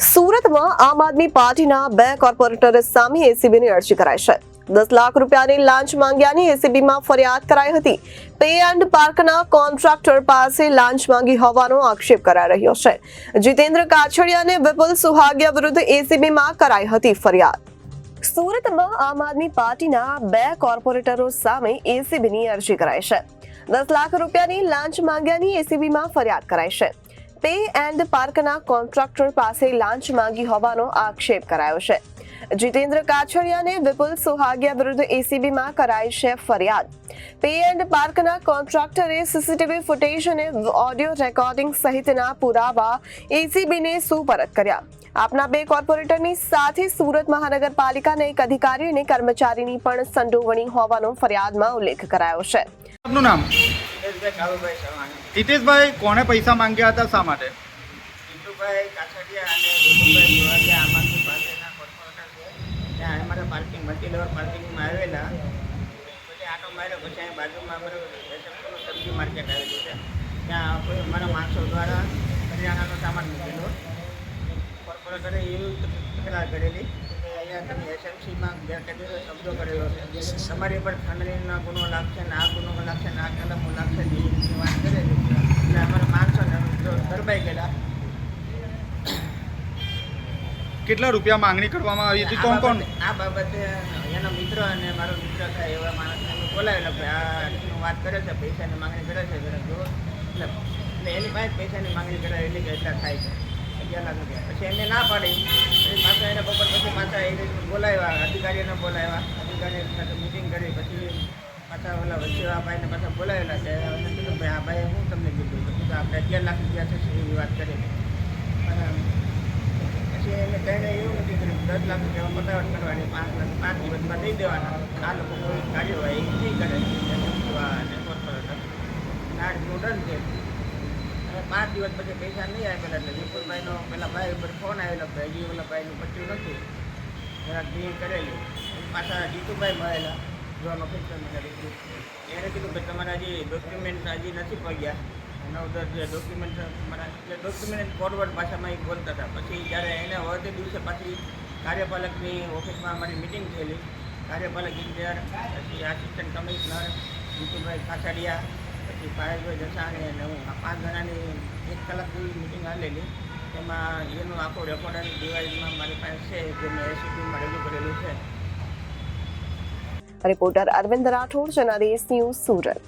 સુરતમાં આમ આદમી પાર્ટીના 2 કોર્પોરેટર સામે એસીબીની અરજી કરાઈ છે। 10 લાખ રૂપિયાની લાંચ માંગ્યાની એસીબીમાં ફરિયાદ કરાઈ હતી। પે એન્ડ પાર્કના કોન્ટ્રાક્ટર પાસે લાંચ માંગી હોવાનો આક્ષેપ કરાઈ રહ્યો છે। જીતેન્દ્ર કાછડિયા અને વિપુલ સુહાગિયા વિરુદ્ધ એસીબીમાં કરાઈ હતી ફરિયાદ। સુરતમાં આમ આદમી પાર્ટીના 2 કોર્પોરેટરો સામે એસીબીની અરજી કરાઈ છે। 10 લાખ રૂપિયાની લાંચ માંગ્યાની એસીબીમાં ફરિયાદ કરાઈ છે। પે એન્ડ પાર્કના કોન્ટ્રાક્ટર પાસે લાંચ માંગી હોવાનો આક્ષેપ કરાયો છે। જીતેન્દ્ર કાછડિયા અને વિપુલ સુહાગિયા વિરુદ્ધ એસીબીમાં કરાઈ છે ફરિયાદ। પે એન્ડ પાર્કના કોન્ટ્રાક્ટરે સીસીટીવી ફૂટેજ અને ઓડિયો રેકોર્ડિંગ સહિતના પુરાવા એસીબીને સુપરત કર્યા। આપના 2 કોર્પોરેટરની સાથે સુરત મહાનગરપાલિકાના એક અધિકારી અને કર્મચારીની પણ સંડોવણી હોવાનો ફરિયાદમાં ઉલ્લેખ કરાયો છે। આપનું નામ? હિતેશભાઈ, કોણે પૈસા માંગ્યા હતા, શા માટે? જીતુભાઈ કાછડિયા અને વિપુલભાઈ સુહાગિયા આમ આદમી પાર્ટીના કોર્પોરેટર છે। ત્યાં અમારે પાર્કિંગ મલ્ટીલેવલ પાર્કિંગમાં આવેલા, પછી આટો માર્યો, પછી અહીં બાજુમાં અમારું સબ્જી માર્કેટ આવેલું છે। ત્યાં કોઈ અમારા માણસો દ્વારા કરિયાણાનો સામાન મૂકેલો। કોર્પોરેટરે એવી તકરાર કરેલી કે અહીંયા તમે એસએમસીમાં ગેરકાયદેસર કબજો કરેલો છે, તમારી પર ખંડણીનો ગુનો લાગશે ને આ ગુનો લાગશે ને આ કલમો લાગશે ને એવી વાત કરેલી। એટલે અમારા માણસોને ગરબાઈ ગયેલા। કેટલા રૂપિયા માંગણી કરવામાં આવી હતી? કોણ કોણ? આ બાબતે એનો મિત્ર અને મારો મિત્ર થાય એવા માણસને બોલાવેલા કે આ વાત કરે છે, પૈસાની માંગણી કરે છે, એટલે એની પાસે પૈસાની માંગણી કરાવેલી કે એટલા થાય છે 11 લાખ રૂપિયા। પછી એમને ના પાડી, પછી પાછા એને બપોર પછી પાછા એ બોલાવ્યા, અધિકારીને બોલાવ્યા, અધિકારી સાથે મિટિંગ કરી, પછી પાછા ઓલા વચ્ચેવાભાઈને પાછા બોલાવેલા કે એને કીધું ભાઈ આ ભાઈએ હું તમને કીધું તો કીધું આપણે 11 લાખ રૂપિયા થશે એવી વાત કરી। પછી એને કહીને એવું નથી કર્યું 10 લાખ રૂપિયા પતાવટ કરવાની, 5 દિવસમાં દઈ દેવાના। આ લોકો કોઈ કાર્યવાહી નહીં કરે અને કોર્પોરેટર ના ડન છે। 5 દિવસ પછી પૈસા નહીં આવેલા એટલે વિપુલભાઈનો પેલા ભાઈ ઉપર ફોન આવેલો કે હજી ઓલા ભાઈનું પચ્યું નથી, જરાક ડ્રિંક કરેલી। પાછા જીતુભાઈ મળેલા, જોન ઓફિસર એને કીધું કે તમારા હજી ડોક્યુમેન્ટ હજી નથી પગ્યા, એના ઉધર જે ડોક્યુમેન્ટ મારા જે ડોક્યુમેન્ટ ફોરવર્ડ ભાષામાં એ બોલતા હતા। પછી જ્યારે એને વધે દિવસે પાછી કાર્યપાલકની ઓફિસમાં અમારી મિટિંગ થયેલી, કાર્યપાલક ઇન્ચાર્જ, પછી આસિસ્ટન્ટ કમિશનર જીતુભાઈ કાછડિયા, પછી પાયલભાઈ જસાણી અને હું, આ 5 જણાની 1 કલાક જેવી મિટિંગ આવેલી। એમાં એનું આખું રેકોર્ડર ડિવાઇસમાં મારી પાસે છે, જે મેં એસીબીમાં રજૂ કરેલું છે। Reporter Arvind Rathod, Janadesh news, Surat.